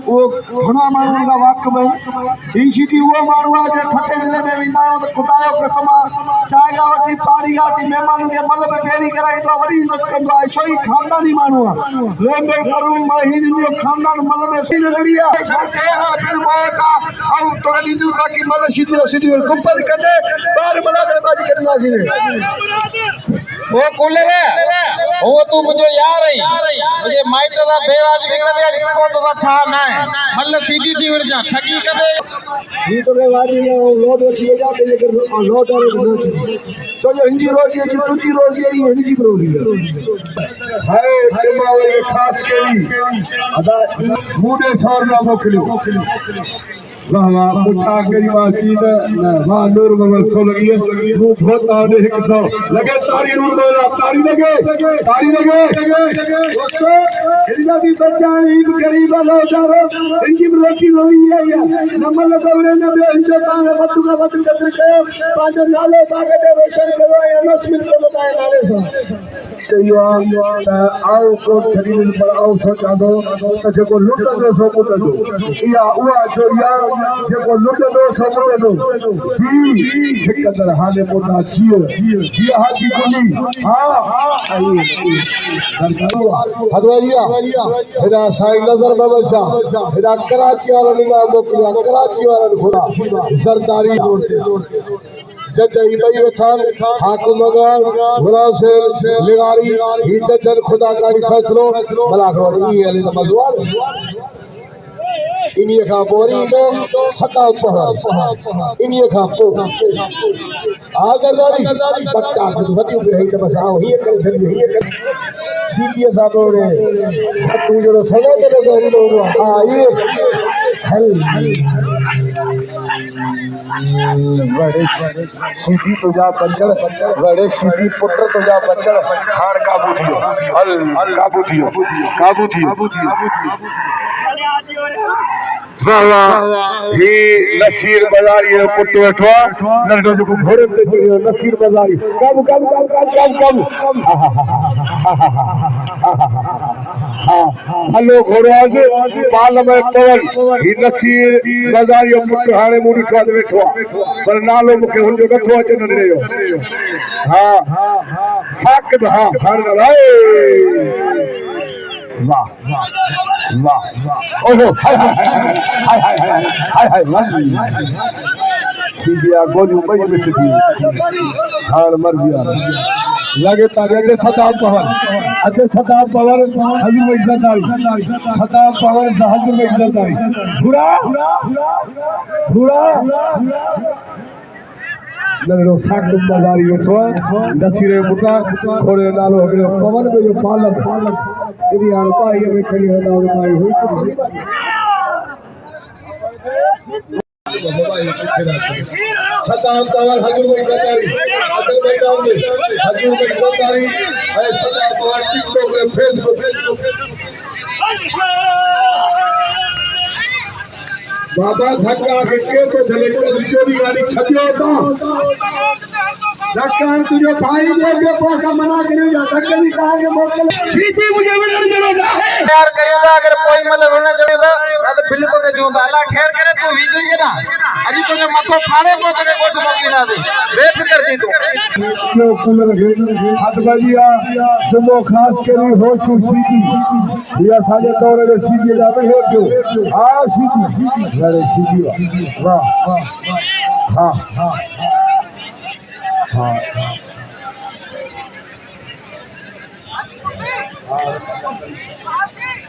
वो घणा माण्हुनि खां वाक़ुफ़ आहिनि। ही सिटी उहो माण्हू आहे जो ठटे ज़िले में वेंदा आहियूं त ख़ुदा जो कसम आहे चांहि खां वठी पाणी खां वठी महिमाननि खे मल में फेरी कराईंदो आहे, वॾी इज़त कंदो आहे, छो ही ख़ानदानी माण्हू आहे। लेंबे करूं मां ही जो ख़ानदान मल में सीन लड़ी आहे फिर मोट ऐं तो ॾींदियूं ताकी मल सिटी कुंपल कंदे ॿार मला करे ताजी कढंदासीं। वो कूलर है वो तू मुझे यार है मुझे माइटर बेराज भी करे आज कोट रखा ना मतलब सीधी थी वर जा ठगी करे ये तो मैं वाली ने लोड उठी जाते लेकिन लोड और तो ये हिंदी रोजी है दूसरी रोजी है ये हिंदी रोजी है ये खास के अदा मुडे छोड़ना मोकलियो वाह वाह मुछा गरीबा चीज वाह नूर मगर सोलगी वो बहुत आने एक सौ लगे तारी नूर बोला तारी लगे दोस्तों इनका भी बच्चा ईद गरीब लो जारो इनकी रोटी रोई है या नमल दौरे ने बे इनके तांगे बतू का के पांच नाले ताके दे रोशन करो या नस्मिल को बताए नाले से आओ को शरीर पर आओ सोचा दो तो जेको लुट दो सो मुट दो या उआ जो यार जेको लुट दो सो मुट दो जी सिकंदर हाले मोटा जी हाजी गुली हां हदवारिया हेरा साईं नजर बाबा शाह हेरा कराची वाला निगाह मोकलिया कराची वाला खुदा सरदारी जजई बई वठान हाकिम मगान गुलाम शेर लिगारी ही जजन खुदा कारी फैसलो भला करो ई अली मजवार इन्हीं का बोरी दो सता पहर इन्हीं का तो आगरदारी बच्चा खुद वती पे है तो बस आओ ही कर चलिए ही कर सीधी सादोड़े तू जो सदा तो दो हां ये हल बड़े सीधी तुझा पंचड़ बड़े सीधी पुत्र तुझा पंचड़ हार काबू थियो हल काबू थियो वाह ही नसीर बाजारी पुट वेठो नंढो जो घोड़े पे चढ़ियो नसीर बाजारी कब हलो घोड़ो आगे पाल में पवन ही नसीर बाजारी पुट हाणे मुड़ी खाद वेठो पर नालो मुके हुन जो नथो अचे न रहियो हां साकत हां हर गए वाह ओहो हाय ठीक है गोजू बई में थी हार मर गया लगे तारे सताब पवन हजू में इज्जतदारी सताब पवन हजू में इज्जतदारी बुरा नरो साक बाजारी वेठो नसीरे मुका खोड़े नालो अगले पवन में जो पालन यदि यार पाई में खड़ी होना और पाई हुई सताब पवन हजू में इज्जतदारी हजू में इज्जतदारी है सताब पवन टिकटॉक में फेसबुक बाबा धक्का के तो चले चोरी गाड़ी छपियो था धक्का तुझे भाई ने पैसा मना करे धक्का भी कहा के मोकल सीधी मुझे मिलने जरूरत है यार करेगा अगर कोई मतलब होना जरूरत है तो फिल्म को दूंगा अल्लाह खैर करे तू विजेंगे ना अजी तुझे मथो फाड़े को तेरे कुछ मौकी ना दे बेफिक्र थी तू हाथ बजिया सुबह खास करी होश सीधी या साजे तौर पे सीधी जावे हो जो हां सीधी अरे सीधी वाह हां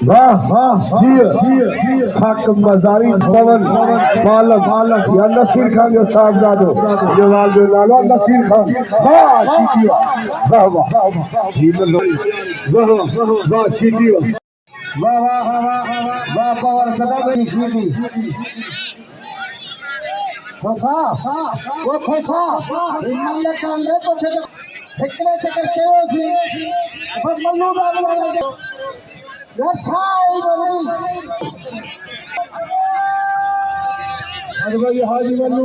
वाह जी साक बाजारी पवन मालक या नसीर खान जो साहबजादो जवाल जो लाला नसीर खान वाह सीधी वाह सीधी वाह पवन सदा बनी सीधी खोसा वो खोसा मल्ले का अंदर पछे ठेकने से करके हो जी पर मल्लू बाबू लगे रखाई बनी भाई हाजी मनु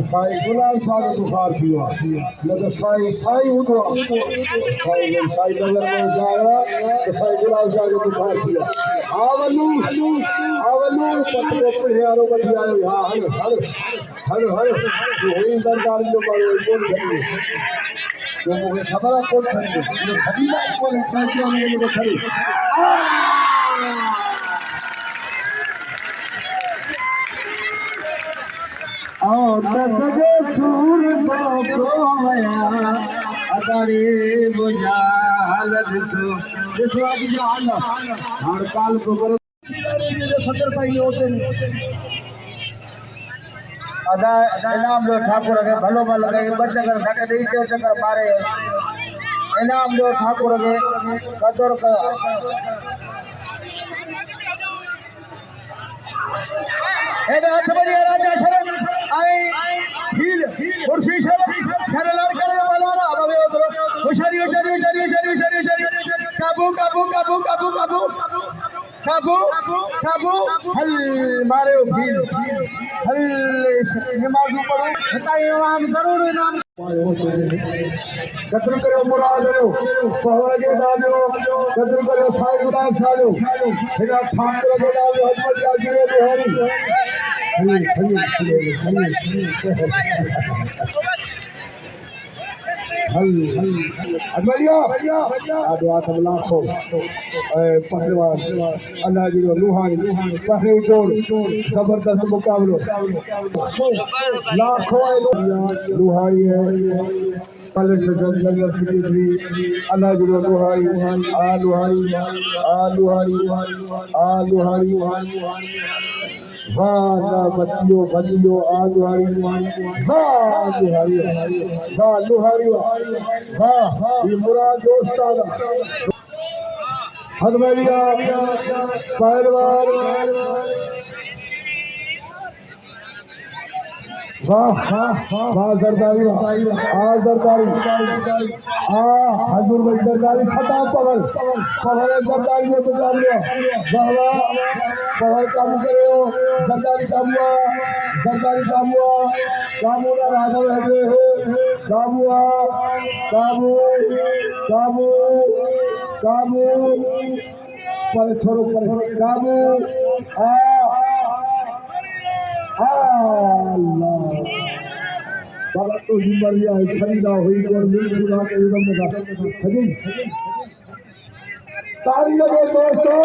साईं गुलाब साहब बुखार पियो न तो साईं उठो साईं नजर में जाएगा तो साईं गुलाब साहब बुखार पियो आवलू पटको पढ़ियारो बदियारो हां हर वही सरकार जो मारो कौन छड़ी जो मुझे खबर कौन छड़ी जो छड़ी ना कौन चाहिए मुझे छड़ी तकजे सूर बोया अदारे बुझाल दिसो अॼु जो हाल हाणे काल को करो 70 पाई होते अदा इनाम जो ठाकुर के भलो भलो लगे बचकर सके दी जो चक्कर मारे इनाम जो ठाकुर के कदर का हाथ बढ़िया राजा शरण आई हील कुर्सी शरण शरण लड़ कर मलाना अबे उधर होशियारी काबू हल मारे भील हल नमाज पढ़ो इमाम जरूर इनाम कदर करो मुराद लो पहले के दादो कदर करो साईं गुलाब सालो हेरा ठाकुर के दादो हजरत जाजी बिहारी अजमलिया आदवा तबला को पहलवान अल्लाह जी रूहानी पहले जोड़ जबरदस्त मुकाबलो लाखों रूहानी है पहले से जंगल फिक्री अल्लाह जी रूहानी आ वाह बच्चियों आलूहारी वाह लुहारी वाह ये मुराद दोस्ताना हदमरिया पहलवान वाह जरदारी हजूर भाई जरदारी खता पवन जरदारी में गुजार लिया वाह पवन काम करे हो जरदारी काम हुआ ना राघव है काबू पर छोड़ो पर काबू अल्लाह बाबा तो जिम्मेदारी है खरीदा हुई और मिल जुला के एकदम में सही तारी लगे दोस्तों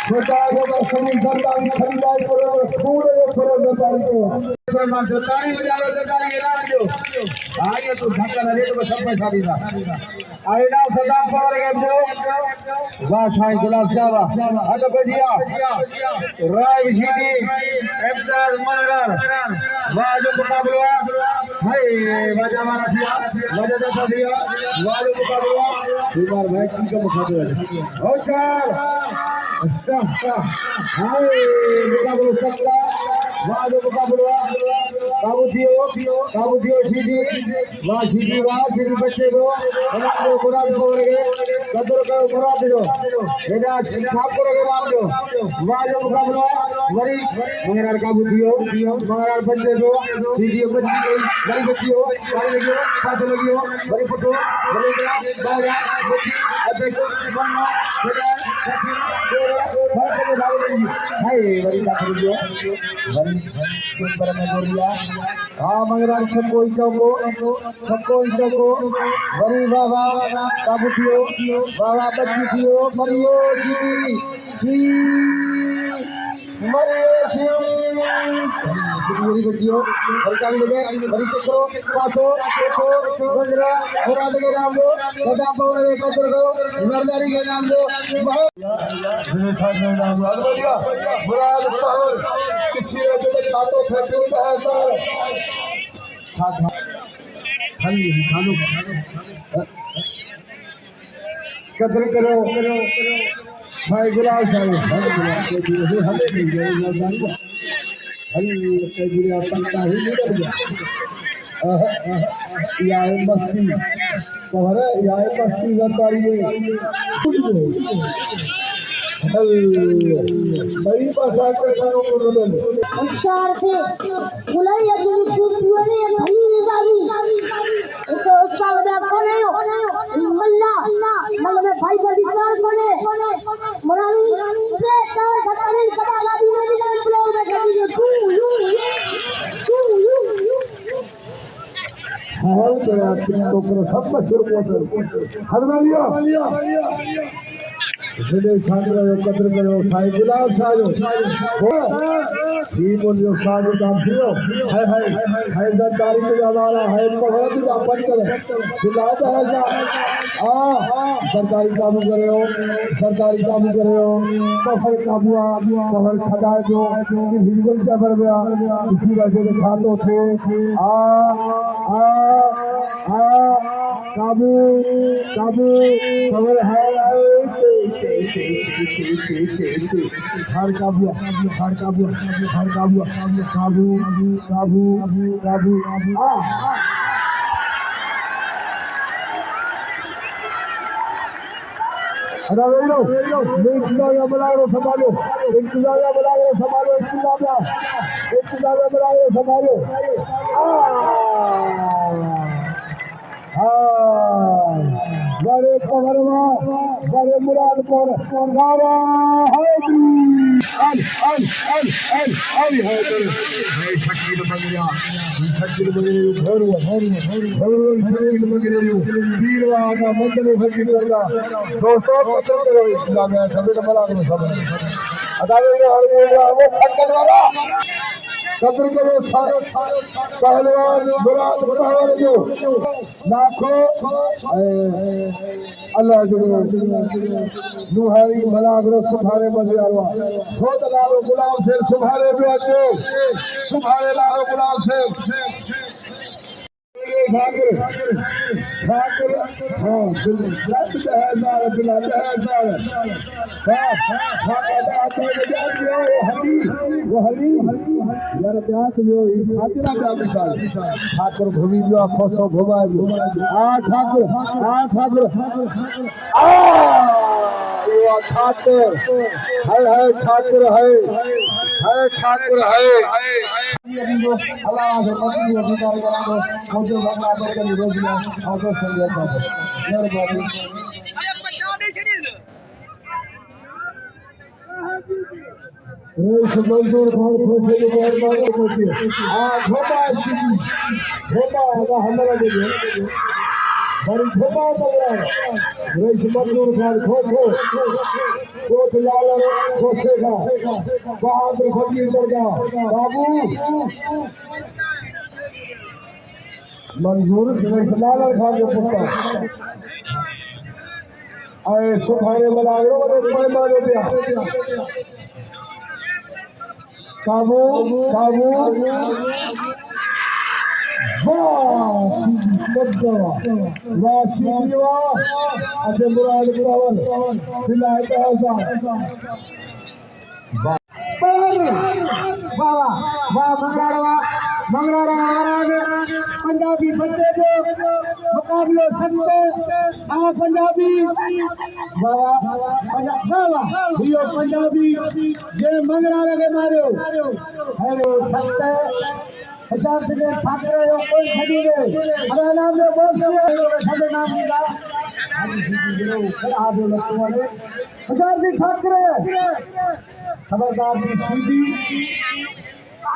छोटा छोटा सभी सरकारी खरीदारी करो थोड़े सरदारी को सरदारी बजाओ सरदारी ऐलान दो आइए तो धक्का ना रेट को सब पैसा देना आए ना सदाम पावर के दो वाह साईं गुलाब साहब अद बजिया राय विशीदी इब्दार मलर वाह जो मुकाबला हाय मजा मारा दिया मजा देखा दिया वाह जो मुकाबला बार भाई की का मुकाबला हो चार हाय मुकाबला सकता वाह जो मुकाबला काबू दियो सीधी वाह सीधी बच्चे को मुराद को गए कदर का मुराद दो बेटा ठाकुर के नाम दो वाह जो मुकाबला वरी मगरार काबू दियो मगरार बच्चे को सीधी बच्ची गई बड़ी बच्ची हो पानी लगी हो पास लगी हो बड़ी पटो बड़ी बाजा बच्ची अबे को बनना बेटा फर्क में डाल देंगी हाय बड़ी ठाकुर दियो बड़ी पर में बोलिया हां मगरार सबको बड़ी बाबा काबू दियो बाबा बच्ची दियो मरियो जी मरियो बड़ी बच्चियों हल्का लगे बड़ी चक्रो पासो गंजरा होरा लगे नाम दो कदम पावरे कदर करो नरदारी के नाम दो मुराद पावर किसी ने जो खातो फैक्ट्री का है सर साथ खानो कदर करो साईं गुलाब साहब हमें नहीं गए नरदारी हरी तेजिया पत्ता ही निकल गया या मस्ती कवर या मस्ती जतारी है बड़ी भाषा के कानों को बदल होशियार थे बुलाई या तुम खूब दुआने या भली निजामी इसे उसका वजह कौन है मल्ला मल्ला में भाई का विचार कौन है मरानी पे तार खतरे कदा लादी में भी नहीं बुलाओ मैं कहती हूँ तू हाल तेरा तो पर सब मशहूर मोटर हरवालिया जिले छात्र कदर करो साईं गुलाब साहब ही बोलियो साहब का थियो है सरकारी के वाला है बहुत ही अपन करे गुलाब है जा सरकारी काम करे हो कफर काबुआ कफर खदा जो हिजबल का पर गया इसी वजह से खातो थे काबू खबर है हर काबू इंतजामिया बनाओ संभालो बड़े पगरवा बड़े मुराद पर गावा है शकील बगरिया पीरवा का मंदिर शकील बगरिया दोस्तों पत्र करो इस्लाम में सभी का भला करो सब अदा हर बोल वो खटकन वाला कब्र करो सारे पहलवान मुराद पहलवान जो लाखों अल्लाह जो नुहारी भला करो सुभारे मजियारवा खुद लालो गुलाम से सुभारे भी अच्छे सुभारे लालो गुलाम से ठाकुर हाँ ठाकुर घूमी जो खोसो घुमा ठाकुर ठाकुर ठाकुर है ठाकुर है अल्लाह से मस्ती अधिकार करा दो मुझे बंगला पर के रोज में ऑटो संजय का मेहरबानी रोज मजदूर खान खोसे के मेहरबानी होती है झोपा सीधी झोपा हमारा दे बड़ी झोपा पकड़ा रोज मजदूर खान खोसो कोट लाल खोसेगा बहादुर फकीर बरगा बाबू मंजूर लाल खान के पुत्र आए सुखाने बनाओ और पैमाने दिया काबू अच्छे मुराद कुरावन दिलाए मंगलारा महाराज पंजाबी बच्चे जो मुकाबले सकते पंजाबी यो पंजाबी जे मंगलारा के मारो हेलो सकते हिसाब से ठाकरे जो कोई खड़ी गए हमारा नाम में बहुत से खड़े नाम का हिसाब से ठाकरे खबरदार की सीधी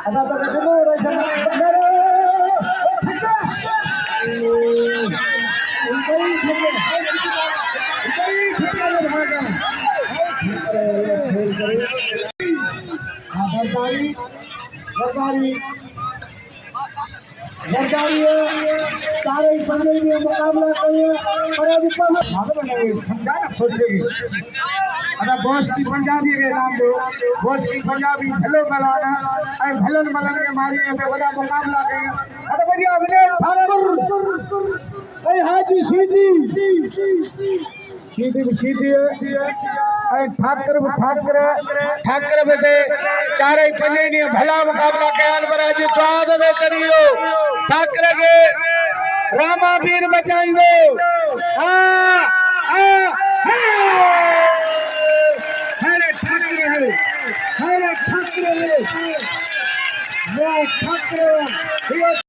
अदा तो देखो सारे पंजे में मुकाबला करिए और अभी समझा ना सोचेगी अगर बोझ की पंजाबी के नाम दो बोझ की पंजाबी भलो मलाना और भलन मलन के मारी पे बड़ा मुकाबला करें अरे बढ़िया विनय ठाकुर ए हाजी सीधी ठाकर बजे चारे पंजे ने भला मुकाबला कयान बराज चौद दे चरियो ठाकर के रामा वीर बचाएंगे ठाकरे